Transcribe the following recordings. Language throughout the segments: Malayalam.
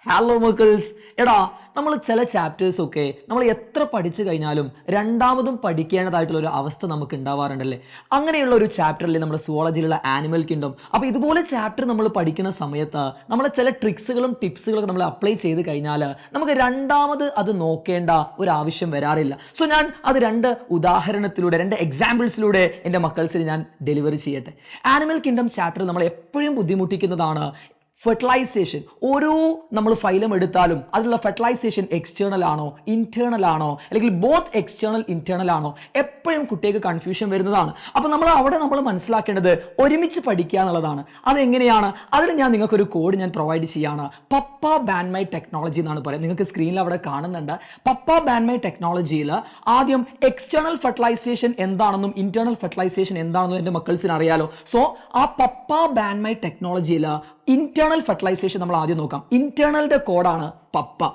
ഹലോ മക്കിൾസ്. എടാ, നമ്മൾ ചില ചാപ്റ്റേഴ്സ് ഒക്കെ നമ്മൾ എത്ര പഠിച്ചു കഴിഞ്ഞാലും രണ്ടാമതും പഠിക്കേണ്ടതായിട്ടുള്ള ഒരു അവസ്ഥ നമുക്ക് ഉണ്ടാവാറുണ്ടല്ലേ. അങ്ങനെയുള്ള ഒരു ചാപ്റ്ററിൽ നമ്മുടെ സുവോളജിയിലുള്ള ആനിമൽ കിങ്ഡം. അപ്പോൾ ഇതുപോലെ ചാപ്റ്റർ നമ്മൾ പഠിക്കുന്ന സമയത്ത് നമ്മൾ ചില ട്രിക്സുകളും ടിപ്സുകളൊക്കെ നമ്മൾ അപ്ലൈ ചെയ്ത് കഴിഞ്ഞാൽ നമുക്ക് രണ്ടാമത് അത് നോക്കേണ്ട ഒരു ആവശ്യം വരാറില്ല. സോ ഞാൻ അത് രണ്ട് ഉദാഹരണത്തിലൂടെ, രണ്ട് എക്സാമ്പിൾസിലൂടെ എൻ്റെ മക്കൾസിന് ഞാൻ ഡെലിവറി ചെയ്യട്ടെ. ആനിമൽ കിങ്ഡം ചാപ്റ്റർ നമ്മൾ എപ്പോഴും ബുദ്ധിമുട്ടിക്കുന്നതാണ് ഫെർട്ടിലൈസേഷൻ. ഓരോ നമ്മൾ ഫൈലം എടുത്താലും അതിലുള്ള ഫെർട്ടിലൈസേഷൻ എക്സ്റ്റേണൽ ആണോ ഇന്റേണൽ ആണോ, അല്ലെങ്കിൽ ബോത്ത് എക്സ്റ്റേണൽ ഇന്റേണൽ ആണോ, എപ്പോഴും കുട്ടികൾക്ക് കൺഫ്യൂഷൻ വരുന്നതാണ്. അപ്പോൾ നമ്മൾ മനസ്സിലാക്കേണ്ടത് ഒരുമിച്ച് പഠിക്കുക എന്നുള്ളതാണ്. അതെങ്ങനെയാണ്? അതിന് ഞാൻ നിങ്ങൾക്കൊരു കോഡ് ഞാൻ പ്രൊവൈഡ് ചെയ്യാണ്. പപ്പ ബാൻമൈ ടെക്നോളജി എന്നാണ് പറയുന്നത്. നിങ്ങൾക്ക് സ്ക്രീനിൽ അവിടെ കാണുന്നുണ്ട്. പപ്പ ബാൻമൈ ടെക്നോളജിയിൽ ആദ്യം എക്സ്റ്റേണൽ ഫെർട്ടിലൈസേഷൻ എന്താണെന്നും ഇന്റേണൽ ഫെർട്ടിലൈസേഷൻ എന്താണെന്നും എൻ്റെ മക്കൾസിന് അറിയാലോ. സോ ആ പപ്പ ബാൻമൈ ടെക്നോളജിയിൽ ഇന്റേണൽ ഫെർട്ടിലൈസേഷൻ നമ്മൾ ആദ്യം നോക്കാം. ഇന്റേണലിന്റെ കോഡാണ് പപ്പ.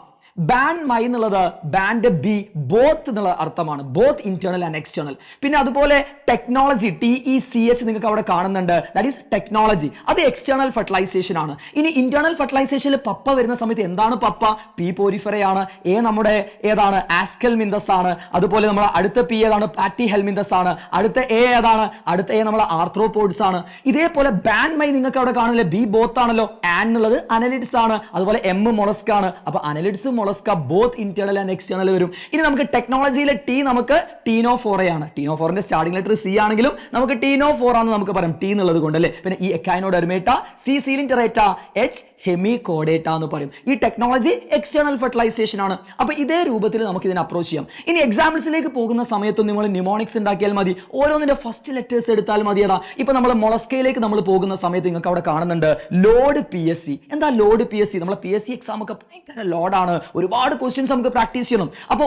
ബാൻ മൈ എന്നുള്ളത് ബാൻഡ് ബി, ബോത്ത് എന്നുള്ള അർത്ഥമാണ്. Both internal and external. പിന്നെ അതുപോലെ ടെക്നോളജി, TECH നിങ്ങൾക്ക് അവിടെ കാണുന്നുണ്ട്. That is technology. അത് എക്സ്റ്റേണൽ ഫെർട്ടിലൈസേഷൻ ആണ്. ഇനി ഇന്റേണൽ ഫെർട്ടിലൈസേഷനിൽ പപ്പ വരുന്ന സമയത്ത് എന്താണ് പപ്പ? പി പോരിഫെറയാണ്. എ നമ്മുടെ ഏതാണ്? ആസ്കൽ മിന്തസ് ആണ്. അതുപോലെ നമ്മുടെ അടുത്ത പി ഏതാണ്? പാറ്റി ഹെൽമിന്തസ് ആണ്. അടുത്ത എ ഏതാണ്? അടുത്ത എ നമ്മുടെ ആർത്രോപോഡ്സ് ആണ്. ഇതേപോലെ ബാൻ മൈ നിങ്ങൾക്ക് അവിടെ കാണുന്നില്ലേ? ബി ബോത്ത് ആണല്ലോ. ആൻ എന്നുള്ളത് അനലിഡ്സ് ആണ്. അതുപോലെ എം മൊളസ്ക് ആണ്. അപ്പൊ അനലിഡ്സും mollusca both internal and external വരും. ഇനി നമുക്ക് ടെക്നോളജിയിലെ ടി നമുക്ക് ടീനോഫോറയാണ്. ടീനോഫോറിന്റെ സ്റ്റാർട്ടിംഗ് ലെറ്റർ സി ആണെങ്കിലും നമുക്ക് ടീനോഫോർ ആണെന്ന് നമുക്ക് പറയാം, ടി എന്നുള്ളത് കൊണ്ട് അല്ലേ. പിന്നെ ഈ എക്കൈനോഡെർമേറ്റ, സി സീലിൻറ്ററേറ്റ, എച്ച് ഹെമികോഡേറ്റ എന്ന് പറയും. ഈ ടെക്നോളജി എക്സ്റ്റേണൽ ഫെർട്ടിലൈസേഷൻ ആണ്. അപ്പൊ ഇതേ രൂപത്തിൽ നമുക്ക് ഇതിനെ അപ്രോച്ച് ചെയ്യാം. ഇനി എക്സാമ്പിൾസിലേക്ക് പോകുന്ന സമയത്ത് നിങ്ങൾ ന്യൂമോണിക്സ് ഉണ്ടാക്കിയാൽ മതി. ഓരോന്നിന്റെ ഫസ്റ്റ് ലെറ്റേഴ്സ് എടുത്താൽ മതിയടാ. ഇപ്പൊ നമ്മൾ മൊളസ്കയിലേക്ക് നമ്മൾ പോകുന്ന സമയത്ത് നിങ്ങൾക്ക് അവിടെ കാണുന്നുണ്ട് ലോഡ് PSC. എന്താ ലോഡ് PSC? നമ്മളെ PSC എക്സാം ഒക്കെ ഭയങ്കര ലോഡാണ്. ഒരുപാട് ക്വസ്റ്റ്യൻസ് നമുക്ക് പ്രാക്ടീസ് ചെയ്യണം. അപ്പോൾ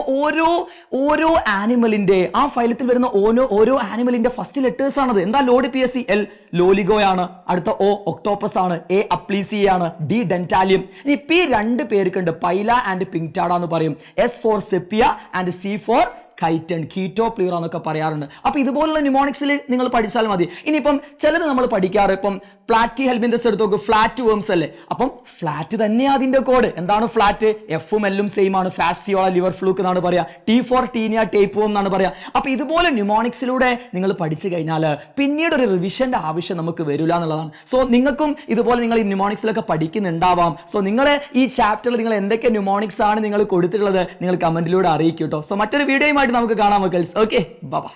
ഓരോ ആനിമലിന്റെ ആ ഫൈലത്തിൽ വരുന്ന ഓരോ ആനിമലിന്റെ ഫസ്റ്റ് ലെറ്റേഴ്സ് ആണത്. എന്താ ലോഡ് PSC? എൽ ലോലിഗോയാണ്. അടുത്ത O ഒക്ടോപ്പസ് ആണ്. A അപ്ലീസിയാണ്. ഡി ഡെന്റാലിയം. ഇനി പി രണ്ട് പേർക്കുണ്ട്, പൈല ആൻഡ് പിങ്ടാഡ എന്ന് പറയും. S for Sepia and C for chiton, Chaetopleura എന്നൊക്കെ പറയാറുണ്ട്. അപ്പൊ ഇതുപോലുള്ള ന്യൂമോണിക്സിൽ നിങ്ങൾ പഠിച്ചാൽ മതി. ഇനിയിപ്പം ചിലത് നമ്മൾ പഠിക്കാറ്, ഇപ്പം പ്ലാറ്റി ഹെൽമിന്തസ് എടുത്ത് നോക്ക്, ഫ്ലാറ്റ് വേംസ് അല്ലേ. അപ്പം ഫ്ലാറ്റ് തന്നെയാ അതിന്റെ കോഡ്. എന്താണ് ഫ്ലാറ്റ്? എഫും എല്ലും സെയിം ആണ്. ഫാസിയോള ലിവർ ഫ്ലൂക്ക് എന്നാണ് പറയാ. T ഫോർ ടീനിയ ടേപ്പ് വേം എന്നാണ് പറയാ. അപ്പൊ ഇതുപോലെ ന്യൂമോണിക്സിലൂടെ നിങ്ങൾ പഠിച്ചു കഴിഞ്ഞാൽ പിന്നീട് ഒരു റിവിഷന്റെ ആവശ്യം നമുക്ക് വരില്ല എന്നുള്ളതാണ്. സോ നിങ്ങൾക്കും ഇതുപോലെ നിങ്ങൾ ഈ ന്യൂമോണിക്സിലൊക്കെ പഠിക്കുന്നുണ്ടാവാം. സോ നിങ്ങൾ ഈ ചാപ്റ്ററിൽ നിങ്ങൾ എന്തൊക്കെ ന്യൂമോണിക്സ് ആണ് നിങ്ങൾ കൊടുത്തിട്ടുള്ളത് നിങ്ങൾ കമന്റിലൂടെ അറിയിക്കും കേട്ടോ. സോ മറ്റൊരു വീഡിയോയുമായിട്ട് നമുക്ക് കാണാം മക്കൾസ്. Okay, by.